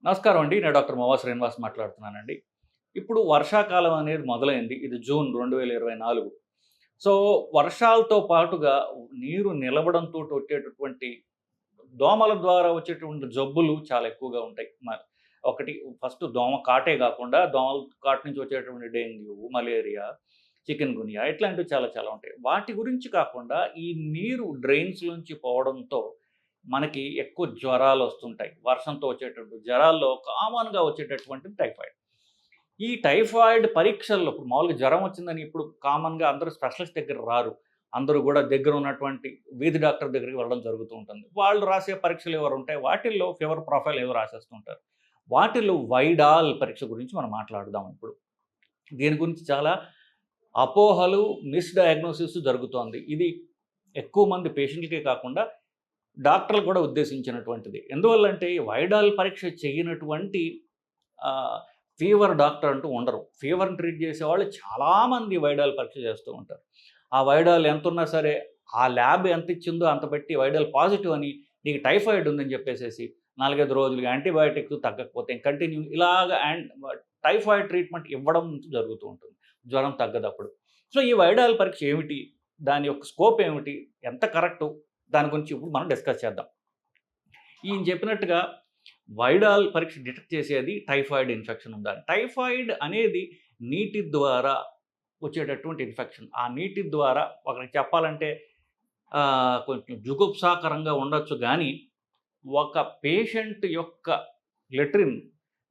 నమస్కారం అండి. నేను డాక్టర్ మోవా శ్రీనివాస్ మాట్లాడుతున్నానండి. ఇప్పుడు వర్షాకాలం అనేది మొదలైంది. ఇది జూన్ 2024. సో, వర్షాలతో పాటుగా నీరు నిలవడంతోటి వచ్చేటటువంటి దోమల ద్వారా వచ్చేటువంటి జబ్బులు చాలా ఎక్కువగా ఉంటాయి. ఒకటి ఫస్ట్ దోమ కాటే గాకుండా దోమల కాటు నుంచి వచ్చేటువంటి డెంగ్యూ, మలేరియా, చికెన్ గున్యా ఇట్లాంటివి చాలా చాలా ఉంటాయి. వాటి గురించి కాకుండా ఈ నీరు డ్రైన్స్‌లోంచి పోవడంతో మనకి ఎక్కువ జ్వరాలొస్తుంటాయి. వర్షంతో వచ్చేటటువంటి జ్వరాల్లో కామన్‌గా వచ్చేటటువంటిది టైఫాయిడ్. ఈ టైఫాయిడ్ పరీక్షల్లో ఇప్పుడు మామూలుగా జ్వరం వచ్చిందని ఇప్పుడు కామన్‌గా అందరూ స్పెషలిస్ట్ దగ్గర రారు. అందరూ గూడా దగ్గర ఉన్నటువంటి వీధి డాక్టర్ దగ్గరికి వెళ్ళడం జరుగుతూ ఉంటుంది. వాళ్ళు రాసే పరీక్షలు ఎవరుంటాయి వాటిల్లో ఫీవర్ ప్రొఫైల్ ఏవో రాసేస్తుంటారు. వాటిల్లో వైడాల్ పరీక్ష గురించి మనం మాట్లాడుదాం ఇప్పుడు. దీని గురించి చాలా అపోహలు, మిస్‌డయాగ్నోసిస్ జరుగుతోంది. ఇది ఎక్కువ మంది పేషెంట్‌లకే కాకుండా డాక్టర్లు కూడా ఉద్దేశించినటువంటిది. ఎందువల్లంటే ఈ వైడాల్ పరీక్ష చెయ్యనటువంటి ఆహ్, ఫీవర్ డాక్టర్ అంటూ ఉండరు. ఫీవర్‌ని ట్రీట్ చేసేవాళ్ళు చాలామంది వైడాల్ పరీక్ష చేస్తూ ఉంటారు. ఆ వైడాల్ ఎంతున్నా సరే, ఆ ల్యాబ్ ఎంతిచ్చిందో అంత పెట్టి వైడాల్ పాజిటివ్ అని నీకు టైఫాయిడ్ ఉందని చెప్పేసేసి 4, 5 రోజులుగా యాంటీబయాటిక్స్ తగ్గకపోతే కంటిన్యూ ఇలాగ టైఫాయిడ్ ట్రీట్మెంట్ ఇవ్వడం జరుగుతూ ఉంటుంది. జ్వరం తగ్గదప్పుడు. సో, ఈ వైడాల్ పరీక్ష ఏమిటి? దాని యొక్క స్కోప్ ఏమిటి? ఎంత కరెక్టు? దాని గురించి ఇప్పుడు మనం డిస్కస్ చేద్దాం. ఈయన చెప్పినట్టుగా వైడాల్ పరీక్ష డిటెక్ట్ చేసేది టైఫాయిడ్ ఇన్ఫెక్షన్ ఉందా? టైఫాయిడ్ అనేది నీటి ద్వారా వచ్చేటటువంటి ఇన్ఫెక్షన్. ఆ నీటి ద్వారా ఒకరికి చెప్పాలంటే కొంచెం జుగుప్సాకరంగా ఉండొచ్చు గానీ, ఒక పేషెంట్ యొక్క లెట్రిన్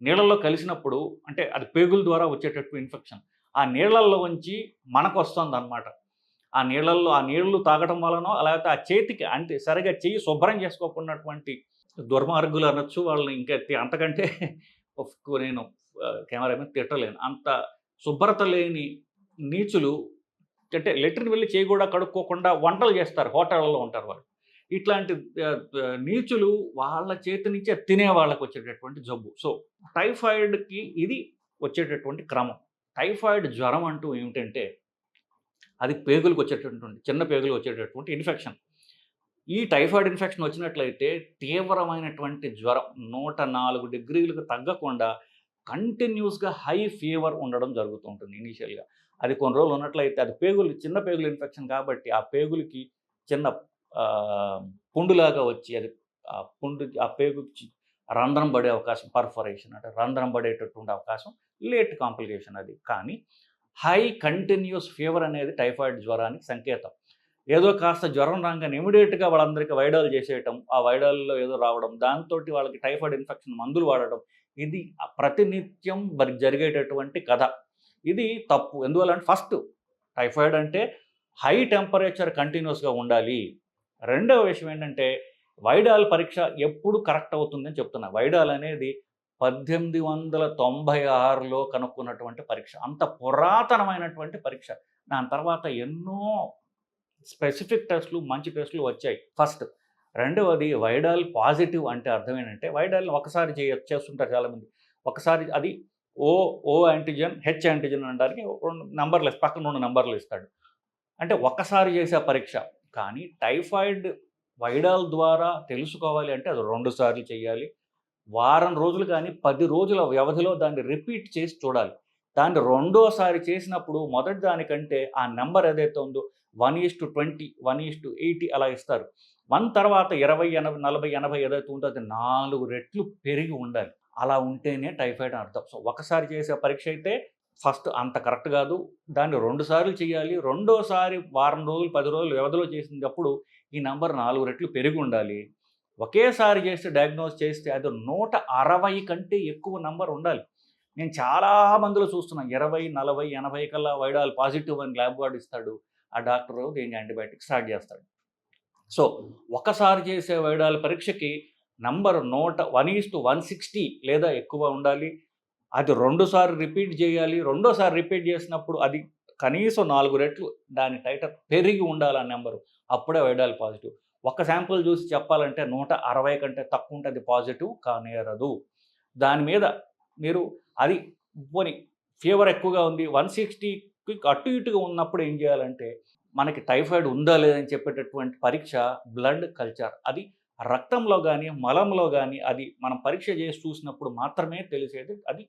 నీళ్ళల్లో కలిసినప్పుడు అంటే అది పేగుల ద్వారా వచ్చేటట్టు ఇన్ఫెక్షన్. ఆ నీళ్ళల్లోంచి మనకొస్తుందనమాట. ఆ నీళ్ళు తాగటం వలనో లేకపోతే ఆ చేతికి అంటే సరిగ్గా చెయ్యి శుభ్రం చేసుకోకున్నటువంటి దుర్మార్గులు అనొచ్చు. వాళ్ళని ఇంకా అంతకంటే నేను కెమెరా మీద తిట్టలేను. అంత శుభ్రత లేని నీచులు అంటే లెట్రిన్ వెళ్లి చేయి కూడా కడుక్కోకుండా వంటలు చేస్తారు. హోటళ్ళలో ఉంటారు వాళ్ళు. ఇట్లాంటి నీచులు వాళ్ళ చేతి నుంచే తినే వాళ్ళకొచ్చేటటువంటి జబ్బు. సో, టైఫాయిడ్‌కి ఇది వచ్చేటటువంటి క్రమం. టైఫాయిడ్ జ్వరం అంటూ ఏమిటంటే అది పేగులకొచ్చేటటువంటి చిన్న పేగులకు వచ్చేటటువంటి ఇన్ఫెక్షన్. ఈ టైఫాయిడ్ ఇన్ఫెక్షన్ వచ్చినట్లయితే తీవ్రమైనటువంటి జ్వరం 104 డిగ్రీలకు తగ్గకుండా కంటిన్యూస్‌గా హై ఫీవర్ ఉండడం జరుగుతూ ఉంటుంది ఇనీషియల్‌గా. అది కొన్ని రోజులు ఉన్నట్లయితే అది చిన్న పేగుల ఇన్ఫెక్షన్ కాబట్టి ఆ పేగులకి చిన్న పుండులాగా వచ్చి అది ఆ పేగుకి రంధ్రం పడే అవకాశం పర్ఫొరేషన్ అంటే రంధ్రం పడేటట్టు ఉండే అవకాశం లేట్ కాంప్లికేషన్ అది. కానీ హై కంటిన్యూస్ ఫీవర్ అనేది టైఫాయిడ్ జ్వరానికి సంకేతం. ఏదో కాస్త జ్వరం రాంగానే ఇమ్మీడియేట్‌గా వాళ్ళందరికీ వైడాల్ చేసేయటం, ఆ వైడాల్‌లో ఏదో రావడం, దాంతోటి వాళ్ళకి టైఫాయిడ్ ఇన్ఫెక్షన్ మందులు వాడటం, ఇది ప్రతినిత్యం జరిగేటటువంటి కథ. ఇది తప్పు. ఎందువల్లంటే ఫస్ట్ టైఫాయిడ్ అంటే హై టెంపరేచర్ కంటిన్యూస్‌గా ఉండాలి. రెండవ విషయం ఏంటంటే వైడాల్ పరీక్ష ఎప్పుడు కరెక్ట్ అవుతుందని చెప్తున్నా. వైడాల్ అనేది 1896లో కనుక్కున్నటువంటి పరీక్ష. అంత పురాతనమైనటువంటి పరీక్ష. దాని తర్వాత ఎన్నో స్పెసిఫిక్ టెస్ట్‌లు, మంచి టెస్ట్‌లు వచ్చాయి ఫస్ట్. రెండవది వైడాల్ పాజిటివ్ అంటే అర్థం ఏంటంటే వైడాల్‌ని ఒకసారి చేస్తుంటారు చాలామంది. ఒకసారి అది ఓ యాంటిజెన్, హెచ్ యాంటిజెన్ అనడానికి 2 నంబర్‌లు పక్కన 2 నంబర్‌లు ఇస్తాడు. అంటే ఒక్కసారి చేసే పరీక్ష. కానీ టైఫాయిడ్ వైడాల్ ద్వారా తెలుసుకోవాలి అంటే అది 2 సార్లు చేయాలి. వారం రోజులు కానీ 10 రోజుల వ్యవధిలో దాన్ని రిపీట్ చేసి చూడాలి. దాన్ని రెండోసారి చేసినప్పుడు మొదటి దానికంటే ఆ నంబర్ ఏదైతే ఉందో 1:20, 1:80 అలా ఇస్తారు. 1 తర్వాత 20, 80, 40, 80 ఏదైతే ఉందో అది 4 రెట్లు పెరిగి ఉండాలి. అలా ఉంటేనే టైఫాయిడ్ అని అర్థం. సో, ఒకసారి చేసే పరీక్ష అయితే ఫస్ట్ అంత కరెక్ట్ కాదు. దాన్ని 2 సార్లు చేయాలి. రెండోసారి వారం రోజులు, 10 రోజుల వ్యవధిలో చేసినప్పుడు ఈ నంబర్ 4 రెట్లు పెరిగి ఉండాలి. ఒకేసారి డయాగ్నోస్ చేస్తే అది 160 కంటే ఎక్కువ నంబర్ ఉండాలి. నేను చాలా మందిలో చూస్తున్నా 20, 40, 80 కల్లా వైడాల్ పాజిటివ్ అని ల్యాబ్ వాడు ఇస్తాడు. ఆ డాక్టరు దీనికి యాంటీబయాటిక్ స్టార్ట్ చేస్తాడు. సో, ఒకసారి చేసే వైడాల్ పరీక్షకి నంబర్ 1:160 లేదా ఎక్కువ ఉండాలి. అది 2 సార్లు రిపీట్ చేయాలి. రెండోసారి రిపీట్ చేసినప్పుడు అది కనీసం 4 రెట్లు దాని టైటర్ పెరిగి ఉండాలి ఆ నంబరు. అప్పుడే వైడాల్ పాజిటివ్. ఒక్క శాంపుల్ చూసి చెప్పాలంటే 160 కంటే తక్కువ ఉంటే అది పాజిటివ్ కానేరదు. దాని మీద మీరు అది పోనీ ఫీవర్ ఎక్కువగా ఉంది 160కి అటు ఇటుగా ఉన్నప్పుడు ఏం చేయాలంటే మనకి టైఫాయిడ్ ఉందా లేదా అని చెప్పేటటువంటి పరీక్ష బ్లడ్ కల్చర్. అది రక్తంలో గానీ, మలంలో గానీ అది మనం పరీక్ష చేసి చూసినప్పుడు మాత్రమే తెలిసేది. అది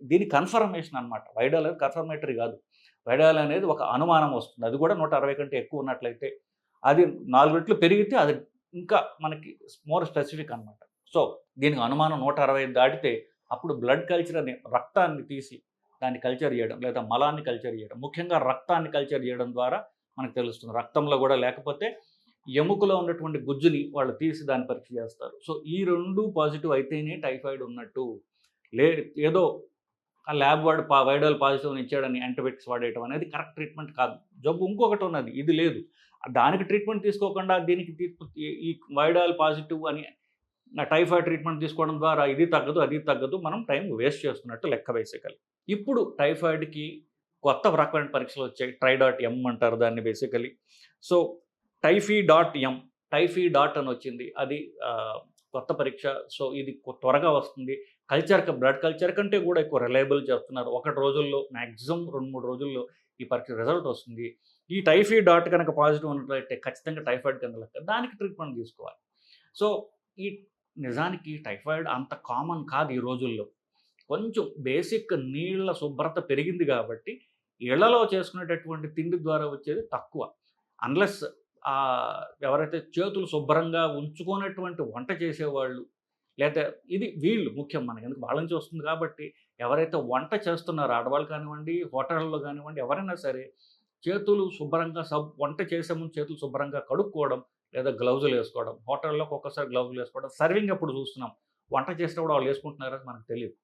దీని కన్ఫర్మేషన్ అనమాట. వైడాల్ అనేది కన్ఫర్మేటరీ కాదు. వైడాల్ అనేది ఒక అనుమానం వస్తుంది. అది కూడా 160 కంటే ఎక్కువ ఉన్నట్లయితే, అది 4 రెట్లు పెరిగితే అది ఇంకా మనకి మోర్ స్పెసిఫిక్ అనమాట. సో, దీనికి అనుమానం 160 దాటితే అప్పుడు బ్లడ్ కల్చర్ అనే రక్తాన్ని తీసి దాన్ని కల్చర్ చేయడం, లేదా మలాన్ని కల్చర్ చేయడం. ముఖ్యంగా రక్తాన్ని కల్చర్ చేయడం ద్వారా మనకు తెలుస్తుంది. రక్తంలో కూడా లేకపోతే ఎముకలో ఉన్నటువంటి గుజ్జుని వాళ్ళు తీసి దాన్ని పరీక్ష చేస్తారు. సో, ఈ 2 పాజిటివ్ అయితేనే టైఫాయిడ్ ఉన్నట్టు. లే ఏదో ఆ ల్యాబ్ వాడు వైడాల్ పాజిటివ్ ఇచ్చాడని యాంటీబయాటిక్స్ వాడేయటం అనేది కరెక్ట్ ట్రీట్మెంట్ కాదు. జబ్బు ఇంకొకటి ఉన్నది, ఇది లేదు. దానికి ట్రీట్మెంట్ తీసుకోకుండా దీనికి ఈ వైడాల్ పాజిటివ్ అని టైఫాయిడ్ ట్రీట్మెంట్ తీసుకోవడం ద్వారా ఇది తగ్గదు, అది తగ్గదు. మనం టైం వేస్ట్ చేస్తున్నట్టు లెక్క బేసికల్లీ. ఇప్పుడు టైఫాయిడ్‌కి కొత్త రకమైన పరీక్షలు వచ్చాయి. ట్రై.ఎం అంటారు దాన్ని బేసికల్లీ. సో, టైఫీ.ఎం, టైఫీ డాట్ అని వచ్చింది. అది కొత్త పరీక్ష. సో, ఇది త్వరగా వస్తుంది. బ్లడ్ కల్చర్ కంటే కూడా ఎక్కువ రిలయబుల్ చేస్తున్నారు. 1 రోజుల్లో మాక్సిమం 2, 3 రోజుల్లో ఈ పరీక్ష రిజల్ట్ వస్తుంది. ఈ టైఫీ డాట్ కనుక పాజిటివ్ ఉన్నట్లయితే ఖచ్చితంగా టైఫాయిడ్ కింద లెక్క. దానికి ట్రీట్మెంట్ తీసుకోవాలి. సో, ఈ నిజానికి టైఫాయిడ్ అంత కామన్ కాదు ఈ రోజుల్లో. కొంచెం బేసిక్ నీళ్ళ శుభ్రత పెరిగింది కాబట్టి ఇళ్లలో చేసుకునేటటువంటి తిండి ద్వారా వచ్చేది తక్కువ. అన్‌లెస్ ఎవరైతే చేతులు శుభ్రంగా ఉంచుకోనటువంటి వంట చేసేవాళ్ళు, లేతే ఇది వీళ్ళు ముఖ్యం మనకి. ఎందుకు వాళ్ళ నుంచి వస్తుంది కాబట్టి, ఎవరైతే వంట చేస్తున్నారో ఆడవాళ్ళు కానివ్వండి, హోటళ్ళలో కానివ్వండి, ఎవరైనా సరే చేతులు శుభ్రంగా వంట చేసే ముందు చేతులు శుభ్రంగా కడుక్కోవడం, లేదా గ్లౌజులు వేసుకోవడం. హోటల్‌లో ఒక్కొక్కసారి గ్లౌజులు వేసుకోవడం. సర్వింగ్ అప్పుడు చూస్తున్నాం. వంట చేసేటప్పుడు వాళ్ళు వేసుకుంటున్నారో మనకు తెలీదు.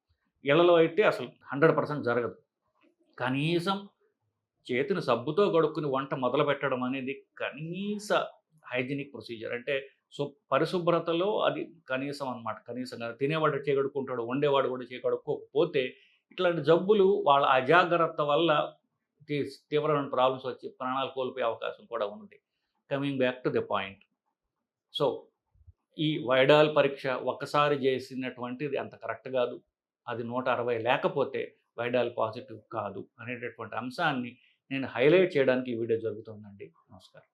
ఇళ్లలో అయితే అసలు 100% జరగదు. కనీసం చేతిని సబ్బుతో కడుక్కుని వంట మొదలుపెట్టడం అనేది కనీస హైజీనిక్ ప్రొసీజర్. అంటే పరిశుభ్రతలో అది కనీసం అనమాట. కనీసంగా తినేవాడు చేయి కడుక్కుంటాడు, వండేవాడు కూడా చేయి కడుక్కోకపోతే ఇట్లాంటి జబ్బులు వాళ్ళ అజాగ్రత్త వల్ల తీవ్రమైన ప్రాబ్లమ్స్ వచ్చి ప్రాణాలు కోల్పోయే అవకాశం కూడా ఉంది. Coming back to the point. So, ఈ వైడాల్ పరీక్ష ఒక్కసారి చేసినటువంటిది అంత కరెక్ట్ కాదు. అది 160 లేకపోతే వైడాల్ పాజిటివ్ కాదు అనేటటువంటి అంశాన్ని నేను హైలైట్ చేయడానికి ఈ వీడియో జరుగుతుందండి. నమస్కారం.